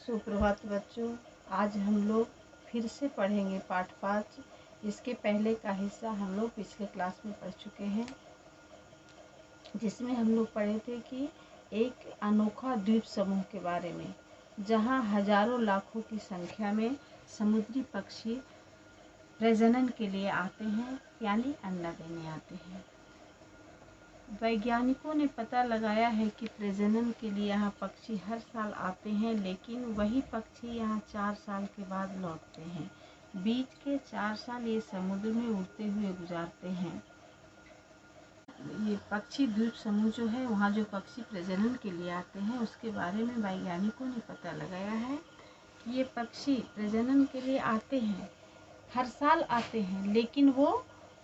सुप्रभात बच्चों। आज हम लोग फिर से पढ़ेंगे पाठ 5। इसके पहले का हिस्सा हम लोग पिछले क्लास में पढ़ चुके हैं, जिसमें हम लोग पढ़े थे कि एक अनोखा द्वीप समूह के बारे में, जहां हजारों लाखों की संख्या में समुद्री पक्षी प्रजनन के लिए आते हैं, यानी अंडा देने आते हैं। वैज्ञानिकों ने पता लगाया है कि प्रजनन के लिए यहाँ पक्षी हर साल आते हैं, लेकिन वही पक्षी यहाँ 4 साल के बाद लौटते हैं। बीच के 4 साल ये समुद्र में उड़ते हुए गुजारते हैं। ये पक्षी द्वीप समूह जो है, वहाँ जो पक्षी प्रजनन के लिए आते हैं, उसके बारे में वैज्ञानिकों ने पता लगाया है कि ये पक्षी प्रजनन के लिए आते हैं, हर साल आते हैं, लेकिन वो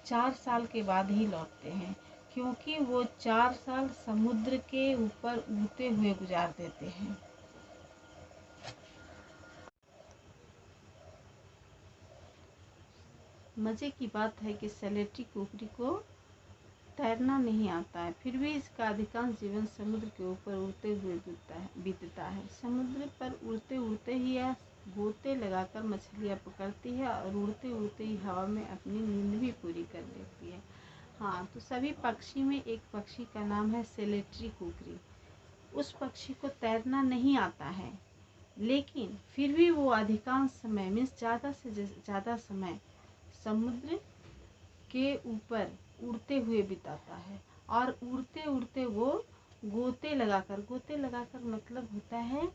4 साल के बाद ही लौटते हैं, क्योंकि वो 4 साल समुद्र के ऊपर उड़ते हुए गुजार देते हैं। मज़े की बात है कि स्लेटी कुकरी को तैरना नहीं आता है, फिर भी इसका अधिकांश जीवन समुद्र के ऊपर उड़ते हुए बीतता है। समुद्र पर उड़ते उड़ते ही यह गोते लगाकर मछलियाँ पकड़ती है और उड़ते उड़ते ही हवा में अपनी नींद भी पूरी कर लेती है। हाँ, तो सभी पक्षी में एक पक्षी का नाम है स्लेटी कुकरी। उस पक्षी को तैरना नहीं आता है, लेकिन फिर भी वो अधिकांश समय मीन्स ज़्यादा से ज़्यादा समय समुद्र के ऊपर उड़ते हुए बिताता है। और उड़ते उड़ते वो गोते लगाकर मतलब होता है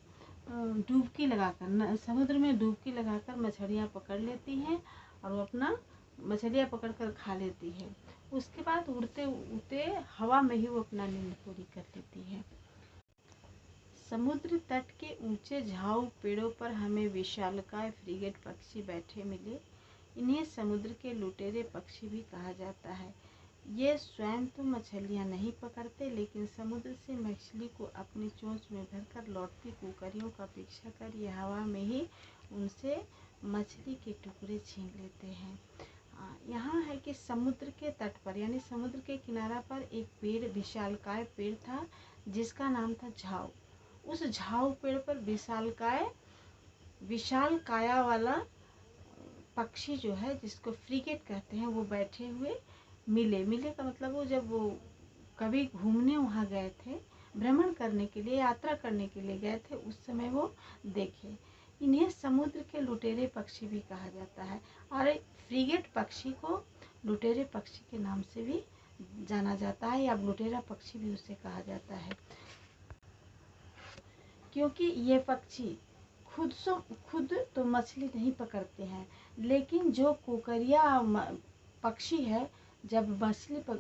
डुबकी लगाकर, समुद्र में डुबकी लगाकर मछलियाँ पकड़ लेती हैं और वो अपना मछलियाँ पकड़कर खा लेती है। उसके बाद उड़ते उड़ते हवा में ही वो अपना नींद पूरी कर लेती है। समुद्र तट के ऊंचे झाऊ पेड़ों पर हमें विशालकाय फ्रिगेट पक्षी बैठे मिले। इन्हें समुद्र के लुटेरे पक्षी भी कहा जाता है। ये स्वयं तो मछलियाँ नहीं पकड़ते, लेकिन समुद्र से मछली को अपनी चोंच में भरकर लौटती कुकरियों का पीछा कर ये हवा में ही उनसे मछली के टुकड़े छीन लेते हैं। यहाँ है कि समुद्र के तट पर यानी समुद्र के किनारा पर एक पेड़, विशालकाय पेड़ था, जिसका नाम था झाऊ। उस झाऊ पेड़ पर विशाल काया वाला पक्षी जो है, जिसको फ्रिगेट कहते हैं, वो बैठे हुए मिले का मतलब वो जब वो कभी घूमने वहाँ गए थे, भ्रमण करने के लिए, यात्रा करने के लिए गए थे, उस समय वो देखे। इन्हें समुद्र के लुटेरे पक्षी भी कहा जाता है, और फ्रिगेट पक्षी को लुटेरे पक्षी के नाम से भी जाना जाता है, या लुटेरा पक्षी भी उसे कहा जाता है, क्योंकि ये पक्षी खुद तो मछली नहीं पकड़ते हैं, लेकिन जो कुकरिया पक्षी है, जब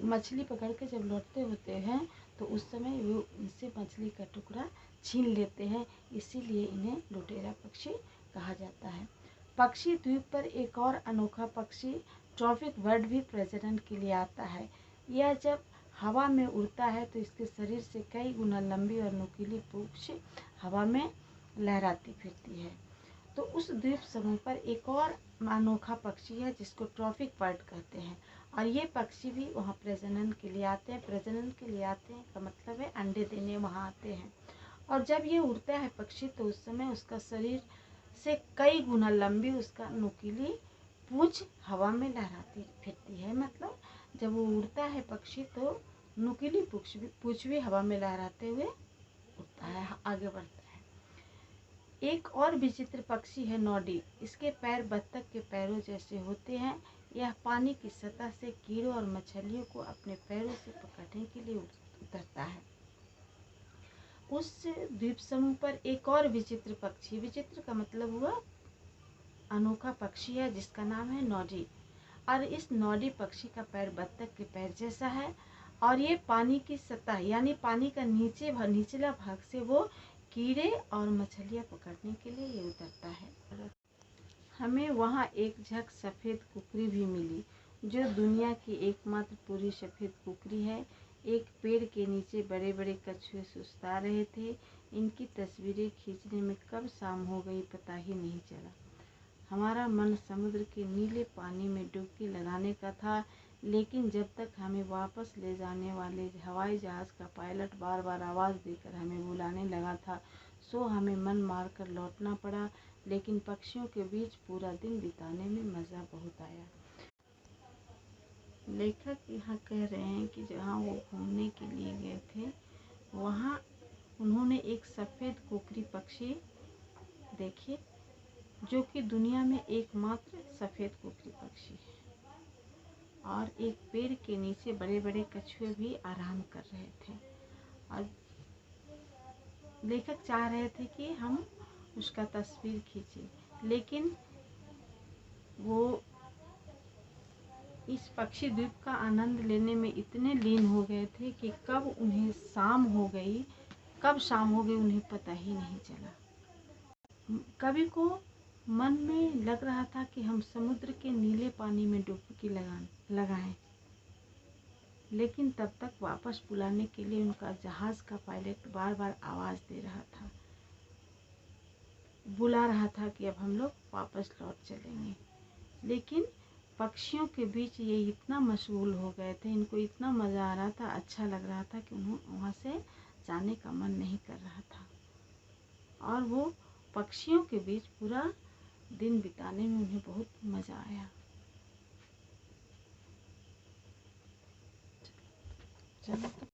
मछली पकड़ के जब लौटते होते हैं, तो उस समय वो इनसे मछली का टुकड़ा छीन लेते हैं, इसीलिए इन्हें लुटेरा पक्षी कहा जाता है। पक्षी द्वीप पर एक और अनोखा पक्षी ट्रॉपिक बर्ड भी प्रजनन के लिए आता है। यह जब हवा में उड़ता है तो इसके शरीर से कई गुना लंबी और नुकीली पूंछ हवा में लहराती फिरती है। तो उस द्वीप समूह पर एक और अनोखा पक्षी है, जिसको ट्रॉपिक बर्ड कहते हैं, और ये पक्षी भी वहाँ प्रजनन के लिए आते हैं। प्रजनन के लिए आते हैं का मतलब है अंडे देने वहाँ आते हैं। और जब ये उड़ता है पक्षी, तो उस समय उसका शरीर से कई गुना लंबी उसका नुकीली पूंछ हवा में लहराती फिरती है। मतलब जब वो उड़ता है पक्षी, तो नुकीली पूंछ भी हवा में लहराते हुए उड़ता है, आगे बढ़ता है। एक और विचित्र पक्षी है नॉडी। इसके पैर बत्तख के पैरों जैसे होते हैं। यह पानी की सतह से कीड़ों और मछलियों को अपने पैरों से पकड़ने के लिए उतरता है। उस द्वीप समूह पर एक और विचित्र पक्षी, विचित्र का मतलब हुआ अनोखा पक्षी है, जिसका नाम है नॉडी। और इस नॉडी पक्षी का पैर बत्तख के पैर जैसा है, और ये पानी की सतह यानी पानी का निचला भाग से वो कीड़े और मछलियाँ पकड़ने के लिए ये उतरता है। हमें वहाँ एक झक सफ़ेद कुकरी भी मिली, जो दुनिया की एकमात्र पूरी सफ़ेद कुकरी है। एक पेड़ के नीचे बड़े बड़े कछुए सुस्ता रहे थे। इनकी तस्वीरें खींचने में कब शाम हो गई पता ही नहीं चला। हमारा मन समुद्र के नीले पानी में डुबकी लगाने का था, लेकिन जब तक हमें वापस ले जाने वाले हवाई जहाज़ का पायलट बार बार आवाज़ देकर हमें बुलाने लगा था, सो हमें मन मार कर लौटना पड़ा, लेकिन पक्षियों के बीच पूरा दिन बिताने में मज़ा बहुत आया। लेखक यहाँ कह रहे हैं कि जहाँ वो घूमने के लिए गए थे वहाँ उन्होंने एक सफ़ेद कोकरी पक्षी देखे, जो कि दुनिया में एकमात्र सफ़ेद कोकरी पक्षी है। और एक पेड़ के नीचे बड़े बड़े कछुए भी आराम कर रहे थे। और लेखक चाह रहे थे कि हम उसका तस्वीर खींचे, लेकिन वो इस पक्षी द्वीप का आनंद लेने में इतने लीन हो गए थे कि कब शाम हो गई उन्हें पता ही नहीं चला। कवि को मन में लग रहा था कि हम समुद्र के नीले पानी में डुबकी लगाएं, लेकिन तब तक वापस बुलाने के लिए उनका जहाज का पायलट बार बार आवाज़ दे रहा था, बुला रहा था कि अब हम लोग वापस लौट चलेंगे। लेकिन पक्षियों के बीच ये इतना मशगूल हो गए थे, इनको इतना मज़ा आ रहा था, अच्छा लग रहा था कि उन्हें वहाँ से जाने का मन नहीं कर रहा था। और वो पक्षियों के बीच पूरा दिन बिताने में उन्हें बहुत मज़ा आया। चलो।